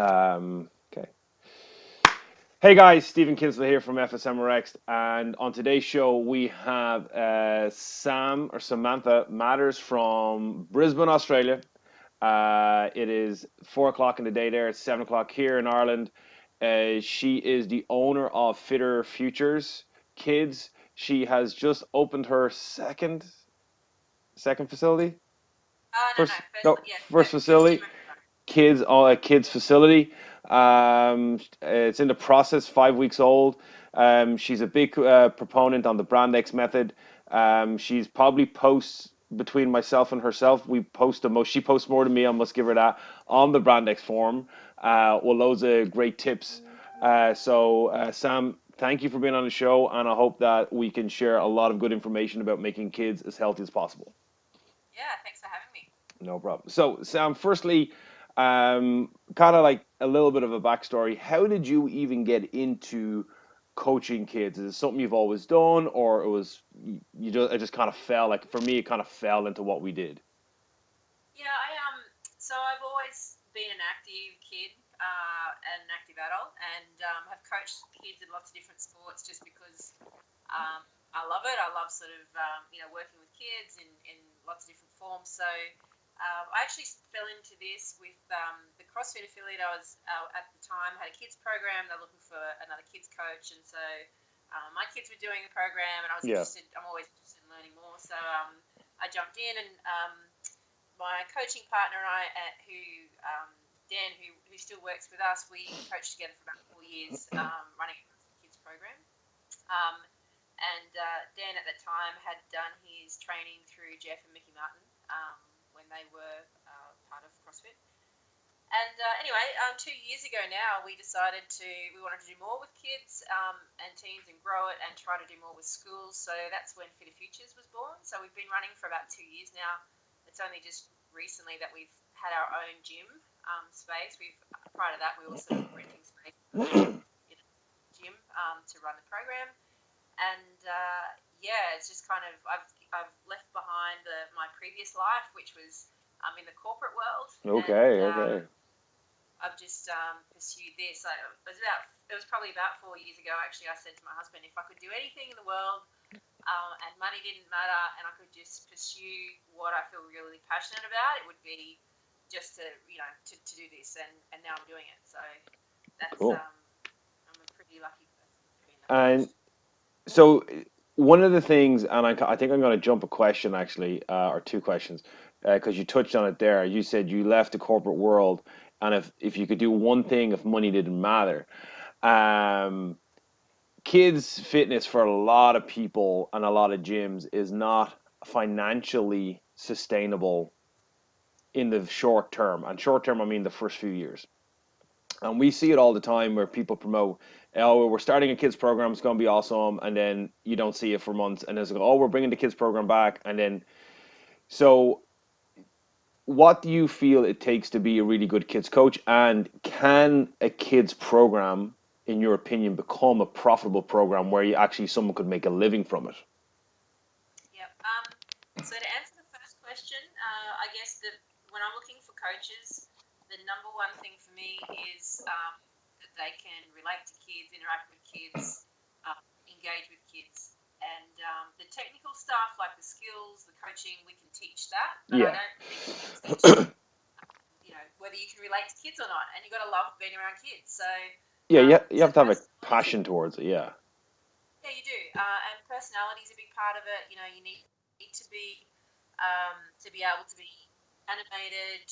Okay. Hey guys, Stephen Kinsler here from FSM RX'd, and on today's show we have Samantha Matters from Brisbane, Australia. It is 4 o'clock in the day there. It's 7 o'clock here in Ireland. She is the owner of Fitter Futures Kids. She has just opened her second facility. No, First, first, no, yeah, first first gym facility. opener. Kids facility. It's in the process, 5 weeks old. She's a big proponent on the brand X method. She's probably posts between myself and herself. We post the most. She posts more than me. I must give her that on the brand X forum. With loads of great tips. Sam, thank you for being on the show, and I hope that we can share a lot of good information about making kids as healthy as possible. Yeah, thanks for having me. No problem. So, Sam, firstly, kind of like a little bit of a backstory. How did you even get into coaching kids? Is it something you've always done, or it just kind of fell? Like for me, it kind of fell into what we did. Yeah, so I've always been an active kid, and an active adult, and have coached kids in lots of different sports just because I love it. I love sort of working with kids in lots of different forms. So I actually fell into this with the CrossFit affiliate. I was at the time had a kids program. They're looking for another kids coach, and so my kids were doing a program, and I was Yeah. interested. I'm always interested in learning more. So I jumped in, and my coaching partner and I, Dan, who still works with us, we coached together for about 4 years, running a kids program. Um, and Dan at that time had done his training through Jeff and Mickey Martin when they were part of CrossFit. And anyway, 2 years ago now, we wanted to do more with kids and teens and grow it and try to do more with schools. So that's when Fitter Futures was born. So we've been running for about 2 years now. It's only just recently that we've had our own gym space. Prior to that, we were sort of renting space in a gym to run the program. And yeah, it's just kind of I've left behind my previous life, which was in the corporate world, and Okay. Okay. I've just pursued this. It was probably about 4 years ago. Actually, I said to my husband, if I could do anything in the world and money didn't matter, and I could just pursue what I feel really passionate about, it would be just to do this, and now I'm doing it. So that's Cool. I'm a pretty lucky person to be in that And position. so one of the things, and I think I'm going to jump a question actually, or two questions, because you touched on it there. You said you left the corporate world, and if you could do one thing, if money didn't matter, um, kids fitness for a lot of people and a lot of gyms is not financially sustainable in the short term. And short term, I mean the first few years. And we see it all the time where people promote, oh, we're starting a kids program, it's going to be awesome, and then you don't see it for months, and then it's like, oh, we're bringing the kids program back, and then so what do you feel it takes to be a really good kids coach, and can a kids program, in your opinion, become a profitable program where you actually someone could make a living from it? Yep. So to answer the first question, I guess when I'm looking for coaches, the number one thing for me is that they can relate to kids, interact with kids, engage with kids, and the technical stuff like the skills, the coaching, we can teach that. But I Yeah. don't think we can teach, whether you can relate to kids or not. And you've got to love being around kids. So, Yeah, you so have to have a personality. passion towards it. Yeah. Yeah, you do. And personality is a big part of it. You need to be able to be animated,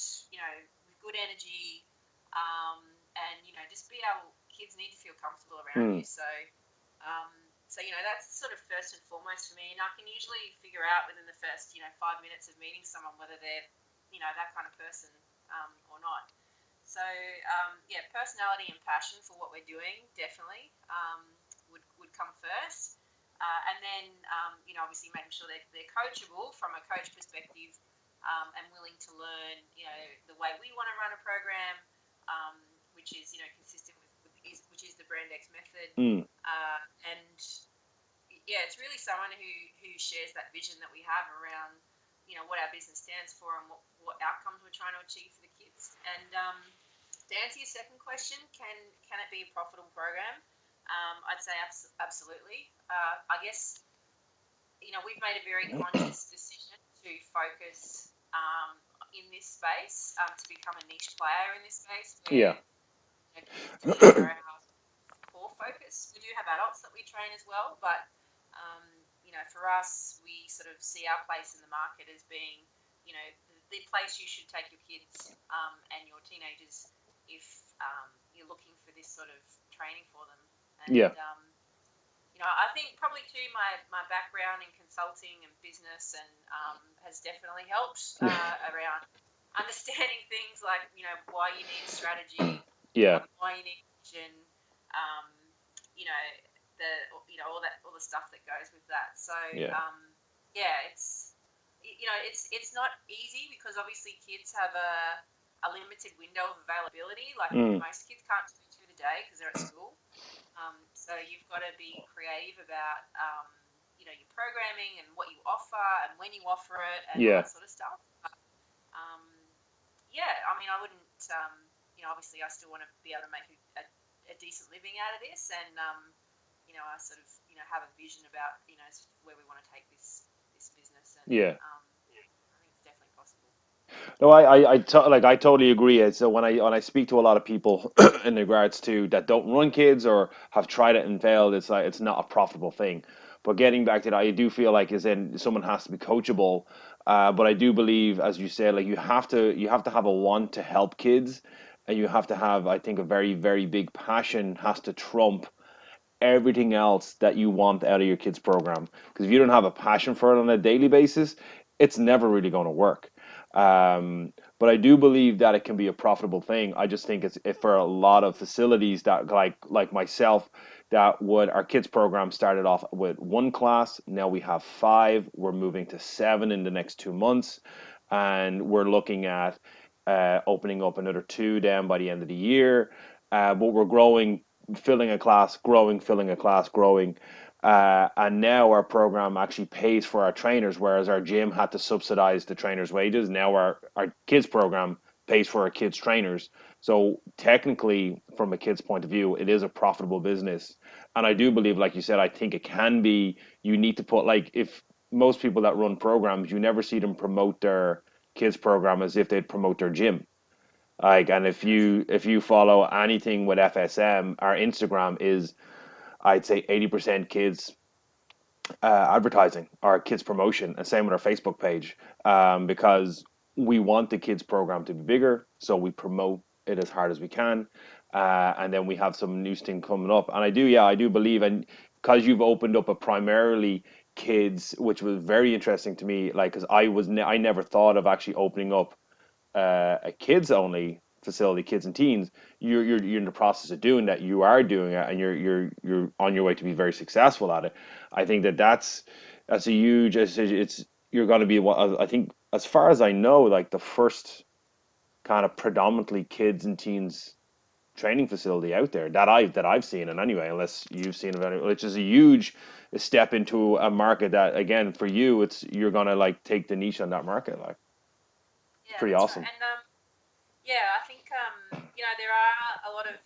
with good energy, and just be able. Kids need to feel comfortable around Mm. you. Um, that's sort of first and foremost for me. And I can usually figure out within the first 5 minutes of meeting someone whether they're that kind of person or not. So yeah, personality and passion for what we're doing definitely would come first, and then obviously making sure that they're coachable from a coach perspective, and willing to learn the way we want to run a program, which is consistent which is the Brand X method, Mm. and yeah, it's really someone who shares that vision that we have around what our business stands for and what outcomes we're trying to achieve for the kids. And To answer your second question, can it be a profitable program? I'd say absolutely. I guess we've made a very conscious decision to focus in this space, to become a niche player in this space Yeah. where kids are our core focus. We do have adults that we train as well, but for us, we sort of see our place in the market as being, the place you should take your kids and your teenagers if you're looking for this sort of training for them. And Yeah. I think probably too my background in consulting and business and has definitely helped around understanding things like why you need strategy, Yeah. why you need vision, um, you know the all the stuff that goes with that. So Yeah. yeah, it's not easy because obviously kids have a limited window of availability. Like Mm. most kids can't do it through the day because they're at school. So you've got to be creative about your programming and what you offer and when you offer it and all Yeah. that sort of stuff. But, um, yeah, I mean, I wouldn't. Obviously, I still want to be able to make a decent living out of this, and I sort of have a vision about where we want to take this business, and Yeah. I think it's definitely possible. No, I totally agree. So when I speak to a lot of people in regards to that don't run kids or have tried it and failed, it's like it's not a profitable thing. But getting back to that, I do feel like is in someone has to be coachable. But I do believe, as you said, like you have to have a want to help kids, and you have to have, I think, a very very big passion has to trump everything else that you want out of your kids program, because if you don't have a passion for it on a daily basis, it's never really going to work. But I do believe that it can be a profitable thing. I just think it's if for a lot of facilities that like myself, that would our kids program started off with one class, now we have five, we're moving to seven in the next 2 months, and we're looking at opening up another two then by the end of the year. But we're growing, filling a class, growing, filling a class, growing. And now our program actually pays for our trainers, whereas our gym had to subsidize the trainers' wages. Now our kids program pays for our kids' trainers. So technically, from a kid's point of view, it is a profitable business. And I do believe, like you said, I think it can be. You need to put like if most people that run programs, you never see them promote their kids program as if they'd promote their gym. Like, and if you follow anything with FSM, our Instagram is, I'd say, 80% kids advertising, our kids promotion, and same with our Facebook page, because we want the kids program to be bigger, so we promote it as hard as we can, and then we have some new thing coming up, and I do believe, and because you've opened up a primarily kids, which was very interesting to me, like because I never thought of actually opening up a kids only facility, kids and teens. You're in the process of doing that. You are doing it, and you're on your way to be very successful at it. I think that's a huge. It's you're going to be what I think, as far as I know, like the first kind of predominantly kids and teens training facility out there that I've seen, and anyway, unless you've seen it, which is a huge step into a market that, again, for you, it's you're gonna like take the niche on that market. Like, it's Yeah, pretty that's right. awesome. And yeah, I think there are a lot of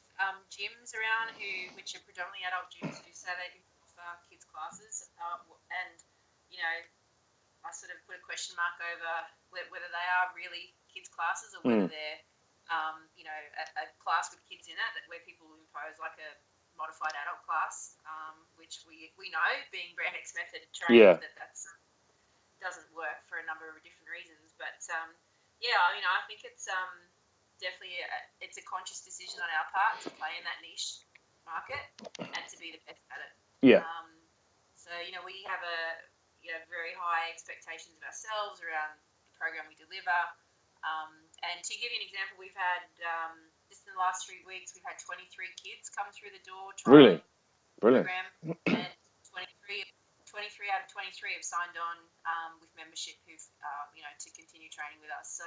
gyms around which are predominantly adult gyms who say they do offer kids classes, and you know, I sort of put a question mark over whether they are really kids classes or whether Mm, they're a class with kids in it where people impose like a modified adult class, which we know, being Brand X method trained, yeah. that's doesn't work for a number of different reasons. But yeah, I think it's definitely it's a conscious decision on our part to play in that niche market and to be the best at it. Yeah. Um, so we have very high expectations of ourselves around the program we deliver. And to give you an example, we've had just in the last 3 weeks, we've had 23 kids come through the door Really. trialing the Brilliant. program, and 23, 23 out of 23 have signed on with membership to continue training with us. So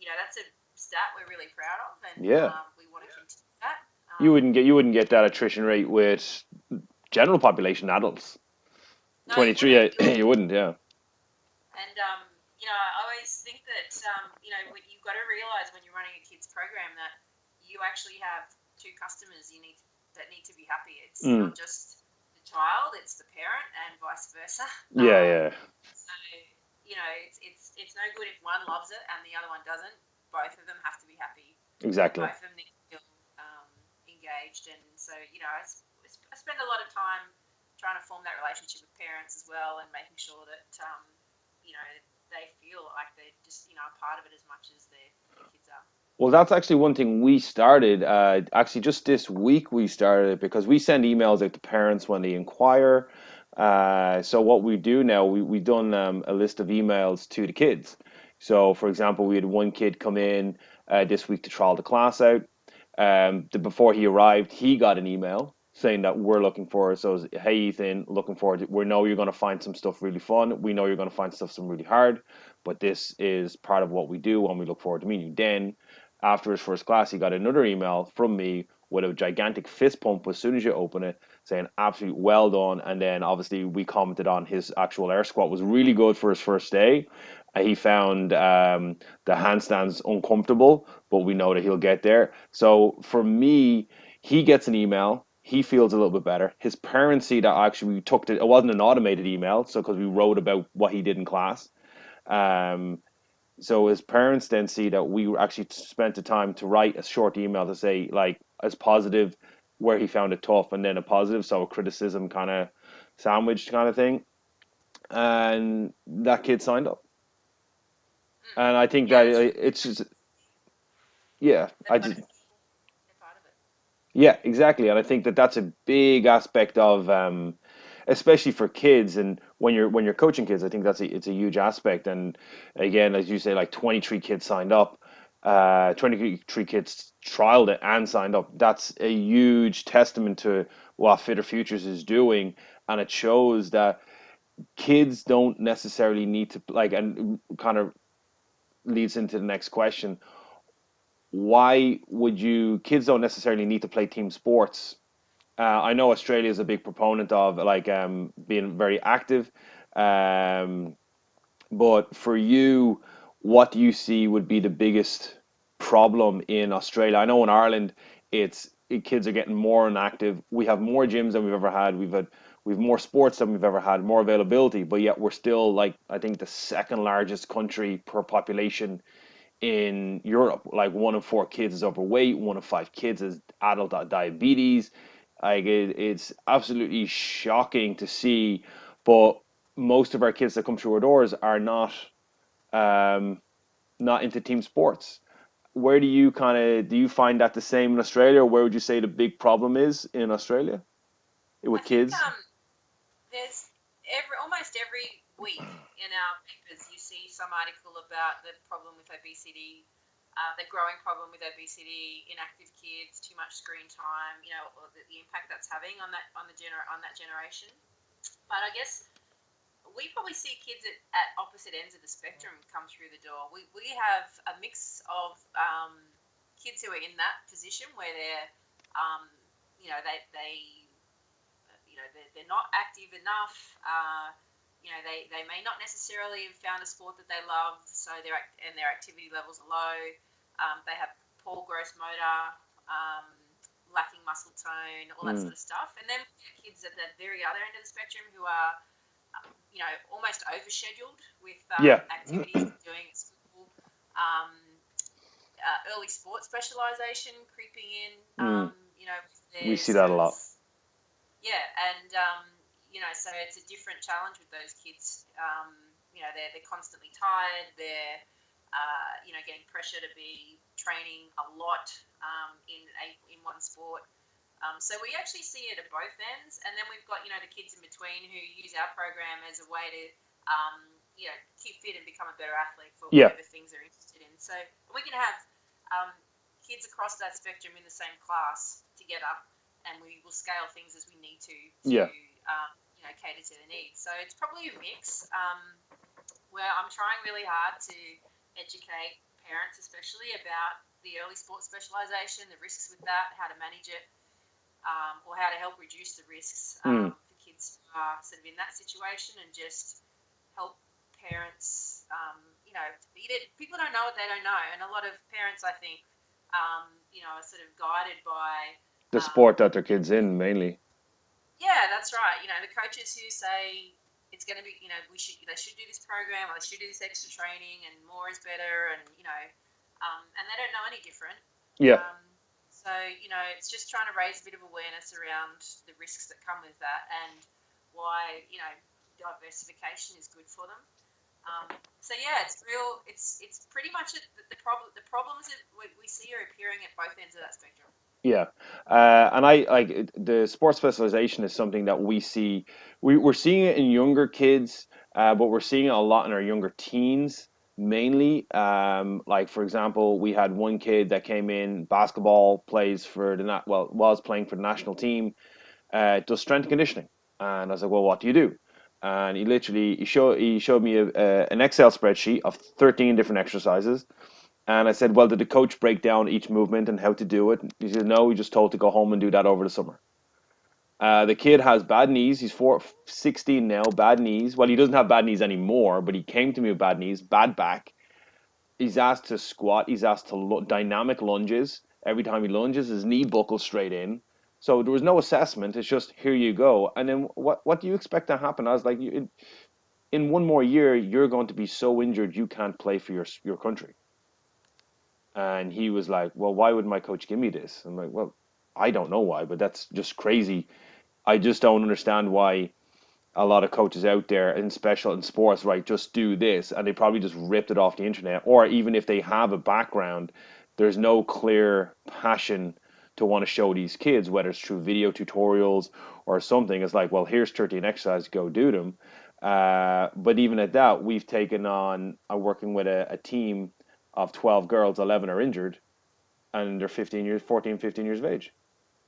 that's a stat we're really proud of, and Yeah. we want to continue that. You wouldn't get that attrition rate with general population adults. No, you 23, wouldn't. you wouldn't, yeah. And I always think that you've got to realize when you're running a kids program that you actually have two customers that need to be happy. It's Mm. not just the child, it's the parent and vice versa. Yeah, yeah, So it's no good if one loves it and the other one doesn't. Both of them have to be happy, and exactly. both of them need to feel engaged. And so I spend a lot of time trying to form that relationship with parents as well, and making sure that they feel like they're just a part of it as much as their kids are. Well, that's actually one thing we started. Actually, just this week we started it because we send emails out to parents when they inquire. So what we do now, we've done a list of emails to the kids. So, for example, we had one kid come in this week to trial the class out. Before he arrived, he got an email saying that we're looking for. So, hey Ethan, looking forward. We know you're going to find some stuff really fun. We know you're going to find some really hard, but this is part of what we do, and we look forward to meeting you. Then, after his first class, he got another email from me with a gigantic fist pump as soon as you open it, saying absolutely well done. And then obviously we commented on his actual air squat was really good for his first day. He found the handstands uncomfortable, but we know that he'll get there. So for me, he gets an email. He feels a little bit better. His parents see that actually we took it wasn't an automated email, so because we wrote about what he did in class. Um, so his parents then see that we actually spent the time to write a short email to say like as positive where he found it tough and then a positive, so a criticism kind of sandwiched kind of thing. And that kid signed up. Mm. And I think Yeah, that that's it's just yeah, they've I got just to feel they're part of it. yeah, exactly. And I think that that's a big aspect of especially for kids and when you're coaching kids, I think it's a huge aspect. And again, as you say, like 23 kids signed up, 23 kids trialed it and signed up. That's a huge testament to what Fitter Futures is doing, and it shows that kids don't necessarily need to like, and kind of leads into the next question. Why would you kids don't necessarily need to play team sports? I know Australia is a big proponent of like being very active, um, but for you, what do you see would be the biggest problem in Australia? I know in Ireland, kids are getting more inactive. We have more gyms than we've ever had. We've more sports than we've ever had, more availability, but yet we're still like I think the second largest country per population in Europe. Like 1 in 4 kids is overweight, 1 in 5 kids is adult diabetes. Like it's absolutely shocking to see, but most of our kids that come through our doors are um, not into team sports. Where do you find that the same in Australia, or where would you say the big problem is in Australia I with think kids? there's almost every week in our papers you see some article about the problem with obesity, the growing problem with obesity, inactive kids, too much screen time, or the impact that's having on that generation. But I guess we probably see kids at opposite ends of the spectrum come through the door. We have a mix of kids who are in that position where they're they they're not active enough. They may not necessarily have found a sport that they love, so their activity levels are low. They have poor gross motor, um, lacking muscle tone, all that Mm. sort of stuff. And then kids at the very other end of the spectrum who are almost overscheduled with Yeah. activities they're doing at school. Um, Early sports specialisation creeping in, Mm. with We their see that sort a of lot. yeah, and so it's a different challenge with those kids. They're constantly tired. They're getting pressure to be training a lot in one sport. So we actually see it at both ends, and then we've got the kids in between who use our program as a way to keep fit and become a better athlete for Yeah. whatever things they're interested in. So we can have um, kids across that spectrum in the same class together, and we will scale things as we need to Yeah. cater to the needs. So it's probably a mix where I'm trying really hard to educate parents, especially about the early sports specialisation, the risks with that, how to manage it, or how to help reduce the risks Mm. for kids who are sort of in that situation, and just help parents, beat it. People don't know what they don't know, and a lot of parents, I think, are sort of guided by, The sport that their the kids in mainly. yeah, that's right. The coaches who say it's going to be, they should do this program or they should do this extra training and more is better, and and they don't know any different. Yeah. Um, so it's just trying to raise a bit of awareness around the risks that come with that and why diversification is good for them. So yeah, it's real. It's pretty much the problem. The problems that we see are appearing at both ends of that spectrum. Yeah, and I like the sports specialization is something that we see. We're seeing it in younger kids, but we're seeing it a lot in our younger teens mainly. Like for example, we had one kid that came in basketball, plays for was playing for the national team, does strength and conditioning, and I was like, well, what do you do? And he showed me an Excel spreadsheet of 13 different exercises, and I said, well, did the coach break down each movement and how to do it? He said, no, he just told to go home and do that over the summer. The kid has bad knees. He's 16 now, bad knees. Well, he doesn't have bad knees anymore, but he came to me with bad knees, bad back. He's asked to squat. He's asked to dynamic lunges. Every time he lunges, his knee buckles straight in. So there was no assessment. It's just, here you go. And then what do you expect to happen? I was like, in one more year, you're going to be so injured you can't play for your country. And he was like, well, why would my coach give me this? I'm like, well, I don't know why, but that's just crazy. I just don't understand why a lot of coaches out there in special in sports, right, just do this, and they probably just ripped it off the internet. Or even if they have a background, there's no clear passion to want to show these kids, whether it's through video tutorials or something. It's like, well, here's 13 exercises, go do them. But even at that, we've taken on working with a team of 12 girls, 11 are injured, and they're 15 years, 14, 15 years of age.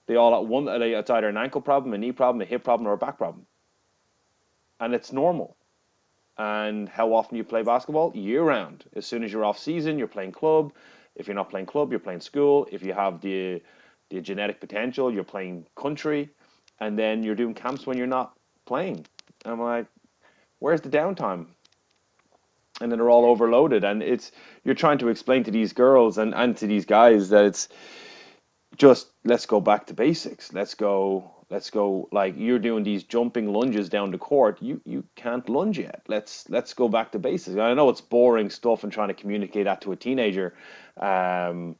They all at one, it's either an ankle problem, a knee problem, a hip problem, or a back problem. And it's normal. And how often you play basketball? Year round. As soon as you're off season, you're playing club. If you're not playing club, you're playing school. If you have the genetic potential, you're playing country. And then you're doing camps when you're not playing. I'm like, where's the downtime? And then they're all Yeah, overloaded. And it's you're trying to explain to these girls and to these guys that it's just let's go back to basics. Let's go like you're doing these jumping lunges down the court. You can't lunge yet. Let's go back to basics. I know it's boring stuff and trying to communicate that to a teenager. Um,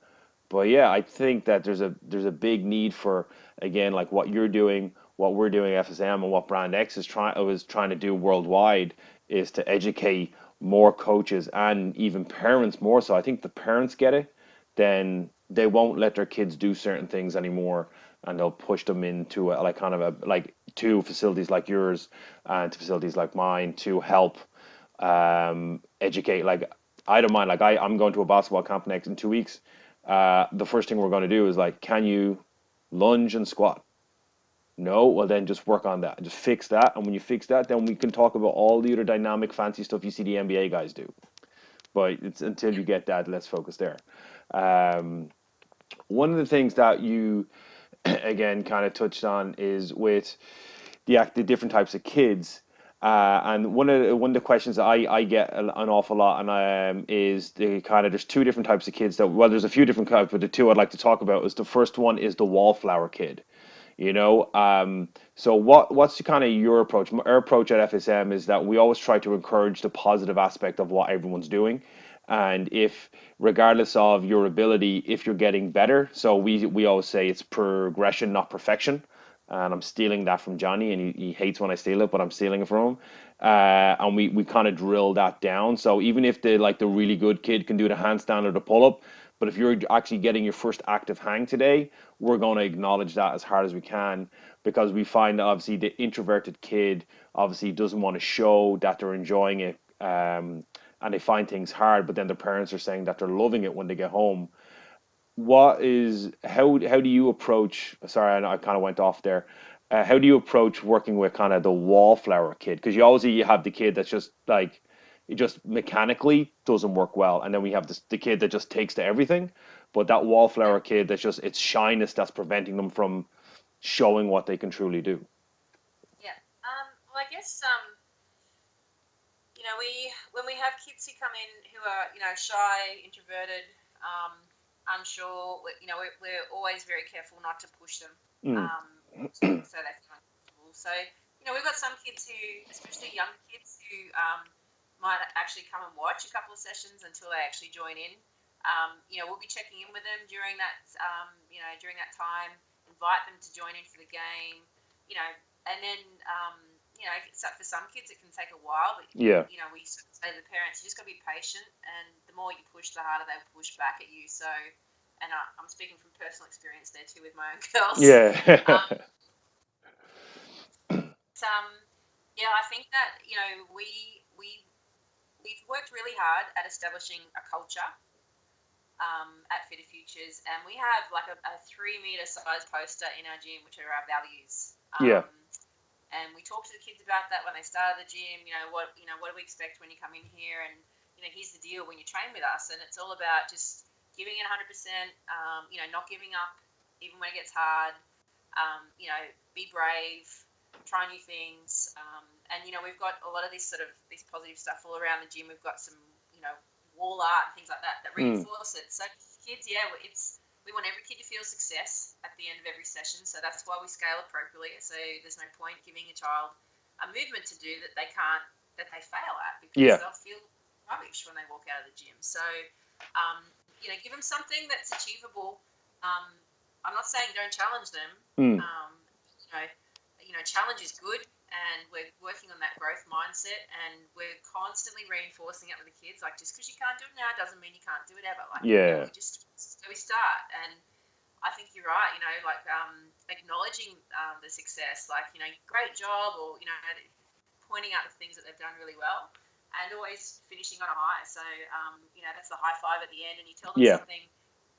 but yeah, I think that there's a big need for, again, like what you're doing, what we're doing at FSM, and what Brand X is trying to do worldwide is to educate more coaches and even parents more so. I think the parents get it, then they won't let their kids do certain things anymore, and they'll push them into like kind of a like to facilities like yours and to facilities like mine to help educate. Like I don't mind. Like I'm going to a basketball camp next in 2 weeks. The first thing we're going to do is like, can you lunge and squat? No, well then just work on that. Just fix that, and when you fix that, then we can talk about all the other dynamic, fancy stuff you see the NBA guys do. But it's until you yeah, get that, let's focus there. Um, One of the things that you again kind of touched on is with the different types of kids. And one of the questions that I get an awful lot, and is the kind of there's two different types of kids that, well, there's a few different types, but the two I'd like to talk about is the first one is the wallflower kid. So what's the kind of your approach? Our approach at FSM is that we always try to encourage the positive aspect of what everyone's doing, and if regardless of your ability, if you're getting better, so we always say it's progression, not perfection. And I'm stealing that from Johnny, and he hates when I steal it, but I'm stealing it from him. And we kind of drill that down. So even if the really good kid can do the handstand or the pull up, but if you're actually getting your first active hang today, we're going to acknowledge that as hard as we can, because we find that obviously the introverted kid obviously doesn't want to show that they're enjoying it, and they find things hard, but then their parents are saying that they're loving it when they get home. How do you approach? Sorry, I know I kind of went off there. How do you approach working with kind of the wallflower kid? Because you have the kid that's just like it just mechanically doesn't work well, and then we have the kid that just takes to everything. But that yeah, wallflower kid that's just it's shyness that's preventing them from showing what they can truly do. yeah. Well, I guess we when we have kids who come in who are shy, introverted, unsure. We're always very careful not to push them, Mm. um, so they feel uncomfortable. So we've got some kids who, especially younger kids, who might actually come and watch a couple of sessions until they actually join in. We'll be checking in with them during that time, invite them to join in for the game, and then for some kids it can take a while, but Yeah. we sort of say to the parents, you just got to be patient, and the more you push, the harder they'll push back at you. So, and I'm speaking from personal experience there too with my own girls. Yeah. um, I think that we've worked really hard at establishing a culture at Fitter Futures, and we have like a 3-meter size poster in our gym, which are our values. Yeah. And we talk to the kids about that when they start at the gym. What do we expect when you come in here? And here's the deal when you train with us, and it's all about just giving it 100%. Not giving up even when it gets hard. Be brave, try new things, and we've got a lot of this positive stuff all around the gym. We've got some wall art and things like that reinforce it. So kids, we want every kid to feel success at the end of every session. So that's why we scale appropriately. So there's no point giving a child a movement to do that they fail at, because they'll feel rubbish when they walk out of the gym. So give them something that's achievable. I'm not saying don't challenge them. Challenge is good, and we're working on that growth mindset, and we're constantly reinforcing it with the kids. Like, just because you can't do it now doesn't mean you can't do it ever. Like, we start, and I think you're right. Acknowledging the success, like great job, or pointing out the things that they've done really well, and always finishing on a high. So that's the high five at the end, and you tell them something.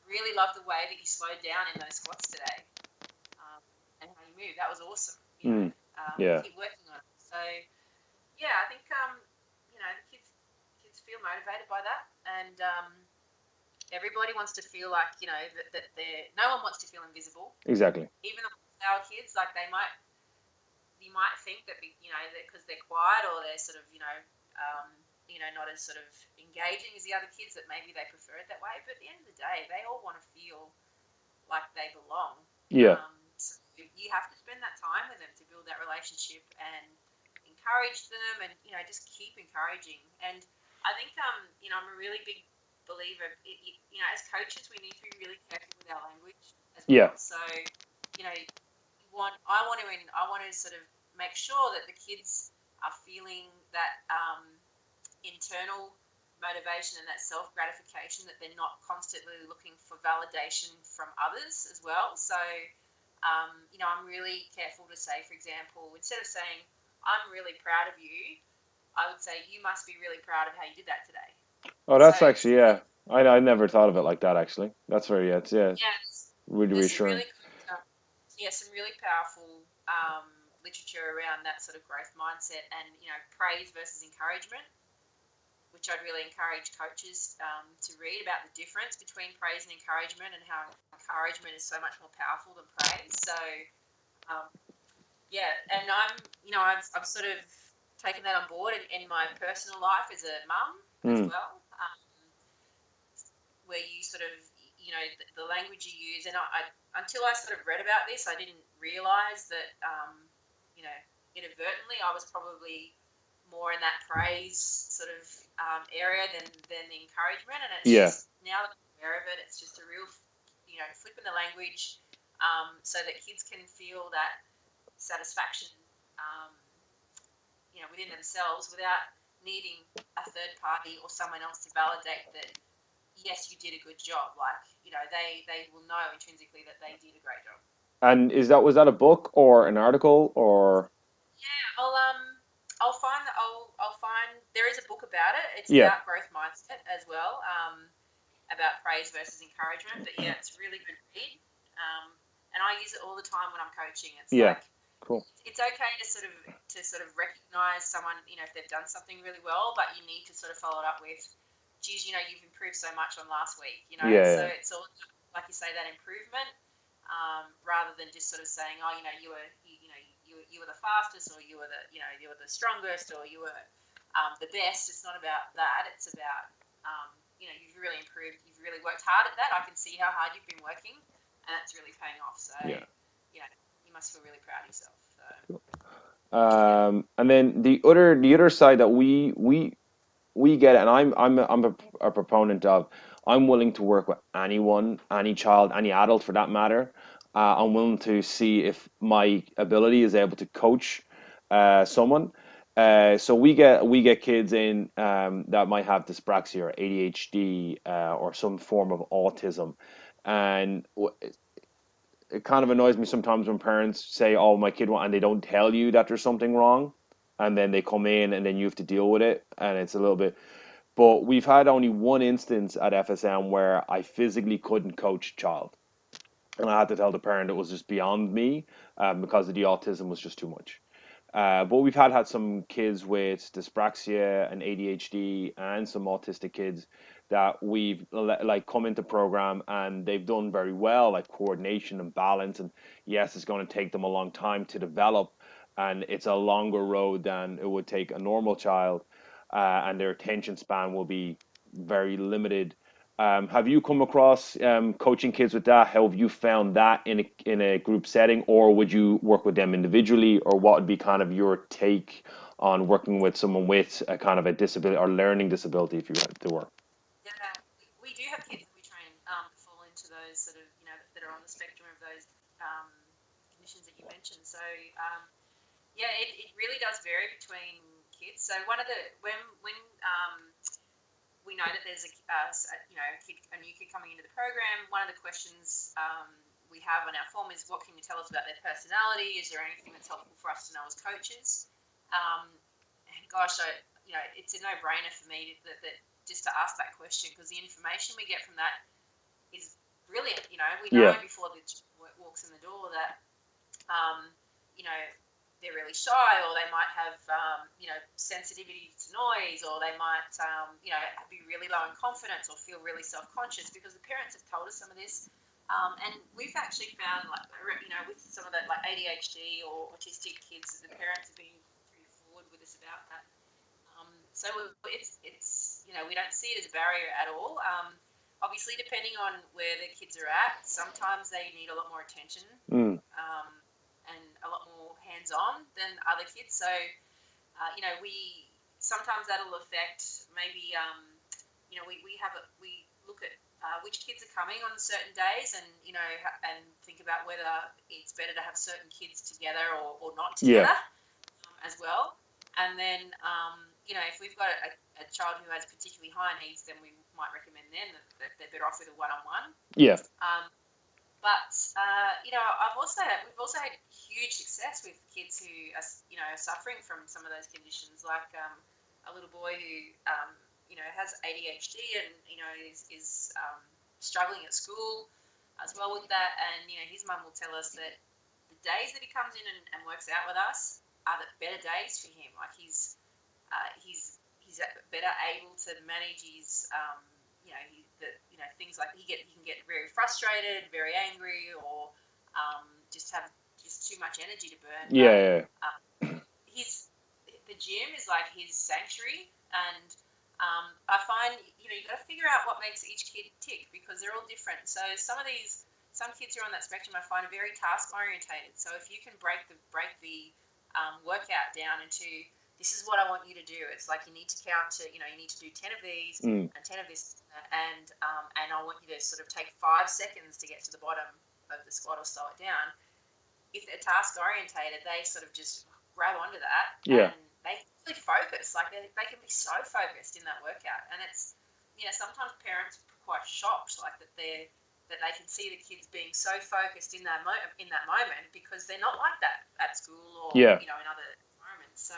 Really love the way that you slowed down in those squats today, and how you moved. That was awesome. Keep working on it. So I think the kids feel motivated by that, and everybody wants to feel like that no one wants to feel invisible. Exactly. Even our kids, like you might think that because they're quiet, or they're sort of not as sort of engaging as the other kids, that maybe they prefer it that way. But at the end of the day, they all want to feel like they belong. Yeah. So you have to spend that time with them to build that relationship and encourage them, and just keep encouraging. And I think I'm a really big believer. As coaches, we need to be really careful with our language as well. So I want to sort of make sure that the kids are feeling that internal motivation and that self-gratification, that they're not constantly looking for validation from others as well. So I'm really careful to say, for example, instead of saying I'm really proud of you, I would say you must be really proud of how you did that today. Oh, that's actually, I never thought of it like that, actually. That's very, really reassuring. Some really powerful literature around that sort of growth mindset, and praise versus encouragement, which I'd really encourage coaches to read about the difference between praise and encouragement, and how encouragement is so much more powerful than praise. So and I've sort of taken that on board in my personal life as a mum as well, where you sort of the language you use, and I until I sort of read about this, I didn't realise that inadvertently I was probably more in that praise sort of area than the encouragement. And it's just, now that I'm aware of it, it's just a real flip in the language, so that kids can feel that satisfaction within themselves, without needing a third party or someone else to validate that yes, you did a good job. Like they will know intrinsically that they did a great job. And was that a book or an article or? Yeah, I'll find there is a book about it. It's about growth mindset as well, about praise versus encouragement. But it's a really good read, and I use it all the time when I'm coaching. It's like, cool. It's okay to sort of recognize someone, if they've done something really well, but you need to sort of follow it up with, geez, you've improved so much on last week, So it's all, like you say, that improvement, rather than just sort of saying, oh, you were the fastest, or you were the strongest, or you were the best. It's not about that. It's about you've really improved you've really worked hard at that. I can see how hard you've been working, and it's really paying off. So, Yeah. you must feel really proud of yourself. So, yeah. And then the other side that we get it, and I'm a proponent of. I'm willing to work with anyone, any child, any adult for that matter. I'm willing to see if my ability is able to coach someone. So we get kids in that might have dyspraxia or ADHD or some form of autism, and it kind of annoys me sometimes when parents say, "Oh, my kid," and they don't tell you that there's something wrong, and then they come in and then you have to deal with it, and it's a little bit. But we've had only one instance at FSM where I physically couldn't coach a child, and I had to tell the parent it was just beyond me because of the autism was just too much. But we've had some kids with dyspraxia and ADHD and some autistic kids that we've like come into program and they've done very well, like coordination and balance. And yes, it's going to take them a long time to develop, and it's a longer road than it would take a normal child, and their attention span will be very limited. Have you come across coaching kids with that? How have you found that in a group setting, or would you work with them individually, or what would be kind of your take on working with someone with a kind of a disability or learning disability, if you had to work? Yeah, we do have kids that we train that fall into those sort of, that are on the spectrum of those um, conditions that you mentioned. So, yeah, it really does vary between kids. So one of the when we know that there's a new kid coming into the program, one of the questions we have on our form is, what can you tell us about their personality? Is there anything that's helpful for us to know as coaches? Um, and gosh, it's a no-brainer for me that just to ask that question, because the information we get from that is brilliant. We know Yeah, before the walks in the door that um, you know, they're really shy, or they might have, sensitivity to noise, or they might, be really low in confidence or feel really self-conscious, because the parents have told us some of this. And we've actually found, like, with some of the like ADHD or autistic kids, the parents have been pretty forward with us about that. So we don't see it as a barrier at all. Obviously, depending on where the kids are at, sometimes they need a lot more attention, mm, um, and a lot more hands-on than other kids. So, we sometimes that'll affect maybe, we look at which kids are coming on certain days, and and think about whether it's better to have certain kids together or not yeah, together, as well. And then, if we've got a child who has particularly high needs, then we might recommend them that they're better off with a one-on-one. yeah, Um, but we've also had huge success with kids who are suffering from some of those conditions, like a little boy who has ADHD and is struggling at school as well with that, and his mum will tell us that the days that he comes in and works out with us are the better days for him. Like he's better able to manage his things, like he can get very frustrated, very angry, or just have just too much energy to burn. But yeah, um, his the gym is like his sanctuary, and I find you've got to figure out what makes each kid tick, because they're all different. So some kids who are on that spectrum I find are very task orientated. So if you can break the workout down into, this is what I want you to do. It's like you need to count to, you need to do 10 of these mm, and 10 of this, and I want you to sort of take 5 seconds to get to the bottom of the squat or slow it down. If they're task orientated, they sort of just grab onto that, yeah. and they really focus. Like they can be so focused in that workout, and it's sometimes parents are quite shocked, like that they can see the kids being so focused in that moment, because they're not like that at school or Yeah. in other environments. So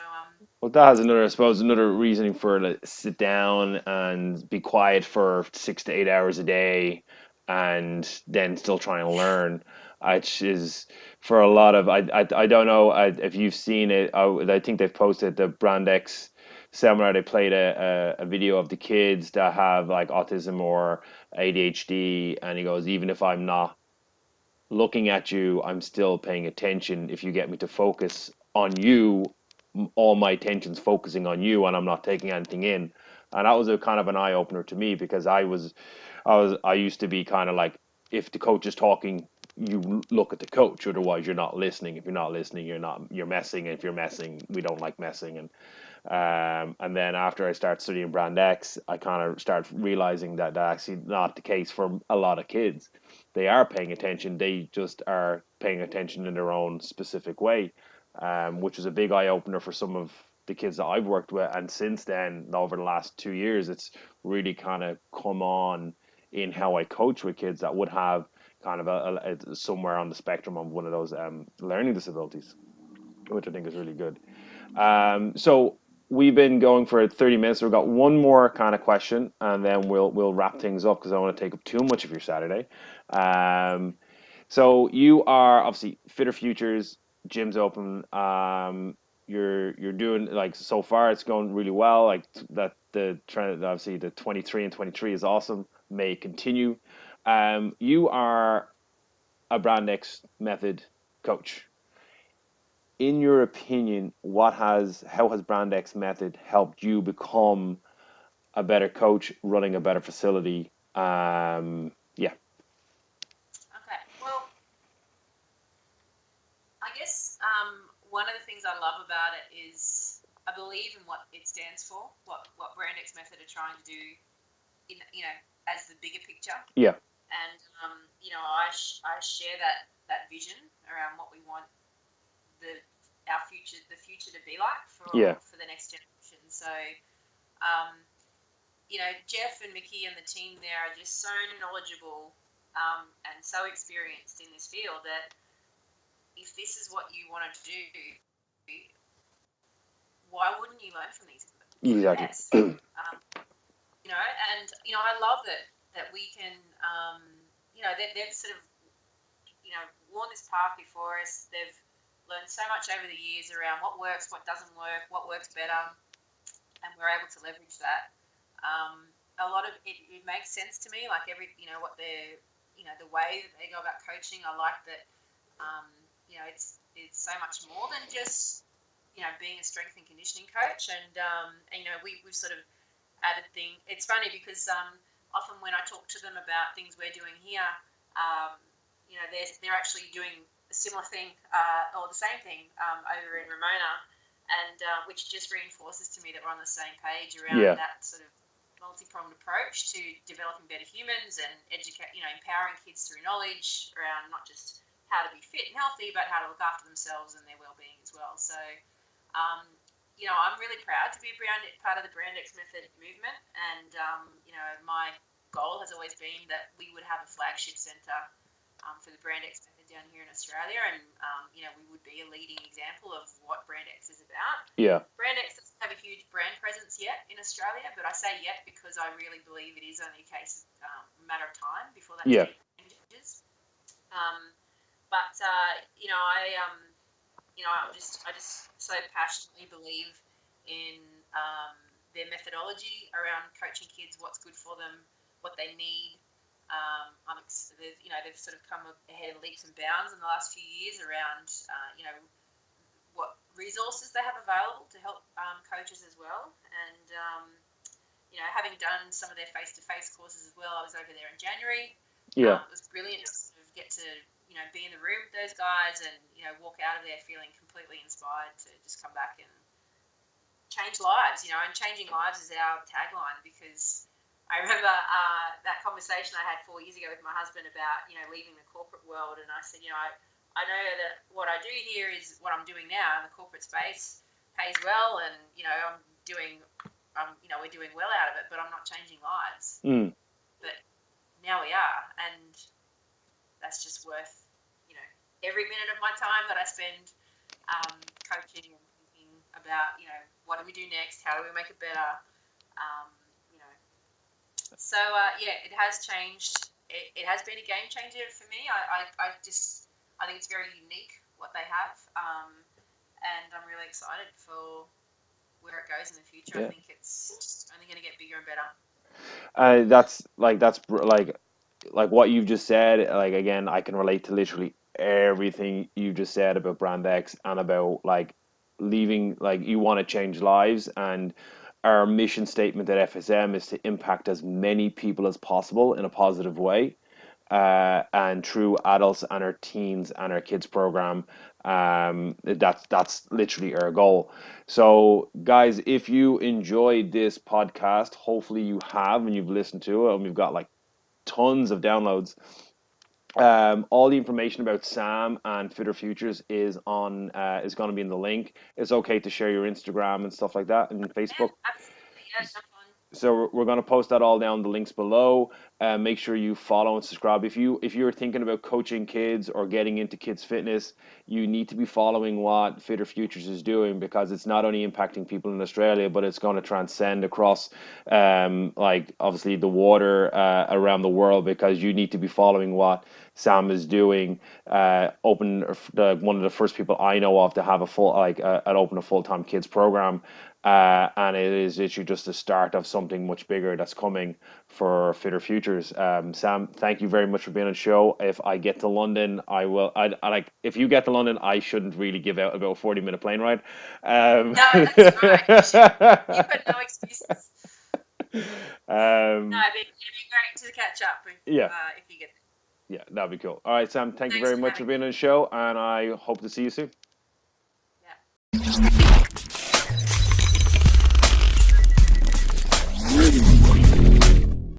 Well, that has another, I suppose, another reasoning for like sit down and be quiet for 6 to 8 hours a day, and then still try and learn, which is for a lot of I don't know if you've seen it. I think they've posted the Brand X seminar. They played a video of the kids that have like autism or ADHD, and he goes, even if I'm not looking at you, I'm still paying attention. If you get me to focus on you, all my attention's focusing on you, and I'm not taking anything in. and that was a kind of an eye opener to me, because I used to be kind of like, if the coach is talking, you look at the coach. Otherwise, you're not listening. If you're not listening, you're messing. And if you're messing, we don't like messing. And then after I started studying Brand X, I kind of started realizing that that's actually not the case for a lot of kids. They are paying attention. They just are paying attention in their own specific way, which was a big eye opener for some of the kids that I've worked with. And since then, over the last 2 years, it's really kind of come on in how I coach with kids that would have kind of somewhere on the spectrum of one of those learning disabilities, which I think is really good. So we've been going for 30 minutes. We've got one more kind of question, and then we'll wrap things up, because I don't want to take up too much of your Saturday. Um, so you are obviously Fitter Futures, gym's open. You're doing, like, so far it's going really well. Like that, the trend, obviously the 23 and 23 is awesome. May continue. You are a Brand X method coach. In your opinion, how has Brand X method helped you become a better coach, running a better facility? Yeah, Okay. Well, I guess one of the things I love about it is I believe in what it stands for, what Brand X Method are trying to do, in as the bigger picture. yeah, And I share that vision around what we want the the future to be like yeah, for the next generation. So um, Jeff and Mickey and the team there are just so knowledgeable and so experienced in this field that if this is what you wanted to do, why wouldn't you learn from these the exactly. best? I love that we can, they've sort of, worn this path before us. They've learned so much over the years around what works, what doesn't work, what works better, and we're able to leverage that. A lot of it makes sense to me, like what they're, the way that they go about coaching. I like that, it's so much more than just, being a strength and conditioning coach. And we've sort of added thing. It's funny because often when I talk to them about things we're doing here, they're actually doing a similar thing or the same thing over in Ramona, and which just reinforces to me that we're on the same page around Yeah, that sort of multi-pronged approach to developing better humans and empowering kids through knowledge around not just how to be fit and healthy, but how to look after themselves and their well-being as well. So, I'm really proud to be part of the Brand X Method movement, and my goal has always been that we would have a flagship centre for the Brand X Method down here in Australia, and we would be a leading example of what Brand X is about. yeah, Brand X doesn't have a huge brand presence yet in Australia, but I say yet because I really believe it is only a case of a matter of time before that yeah, changes. I just so passionately believe in their methodology around coaching kids, what's good for them, what they need. They've sort of come ahead in leaps and bounds in the last few years around, what resources they have available to help coaches as well. And, having done some of their face-to-face courses as well, I was over there in January. yeah, It was brilliant to sort of get to, be in the room with those guys and, walk out of there feeling completely inspired to just come back and change lives, and changing lives is our tagline, because I remember that conversation I had 4 years ago with my husband about, leaving the corporate world. And I said, I know that what I do here is what I'm doing now in the corporate space pays well, and, we're doing well out of it, but I'm not changing lives. mm, But now we are, and that's just worth, every minute of my time that I spend coaching and thinking about, what do we do next? How do we make it better? Um, you know, it has changed. It has been a game changer for me. I think it's very unique what they have, and I'm really excited for where it goes in the future. yeah. I think it's just only going to get bigger and better. Like what you've just said. Like, again, I can relate to literally everything you just said about Brand X, and about like leaving. Like, you want to change lives, and our mission statement at FSM is to impact as many people as possible in a positive way. And through adults and our teens and our kids program, that's literally our goal. So, guys, if you enjoyed this podcast, hopefully you have and you've listened to it, and we've got like tons of downloads. All the information about Sam and Fitter Futures is going to be in the link. It's okay to share your Instagram and stuff like that and Yeah, Facebook. absolutely. Yeah, jump on. So we're going to post that all down the links below. Make sure you follow and subscribe. If you're thinking about coaching kids or getting into kids fitness, you need to be following what Fitter Futures is doing, because it's not only impacting people in Australia, but it's going to transcend across, like obviously the water around the world, because you need to be following what Sam is doing. One of the first people I know of to have a full like open a full-time kids program, and it is literally just the start of something much bigger that's coming for Fitter Futures. Sam, thank you very much for being on the show. If I get to London, I will. I like if you get to London, I shouldn't really give out about a 40-minute plane ride. No, that's all right. You should. You've got no excuses. No, um, it'd be great to catch up yeah, if you get. yeah, that'd be cool. All right, Sam, thank you Thanks very for much for having being me. on the show, and I hope to see you soon.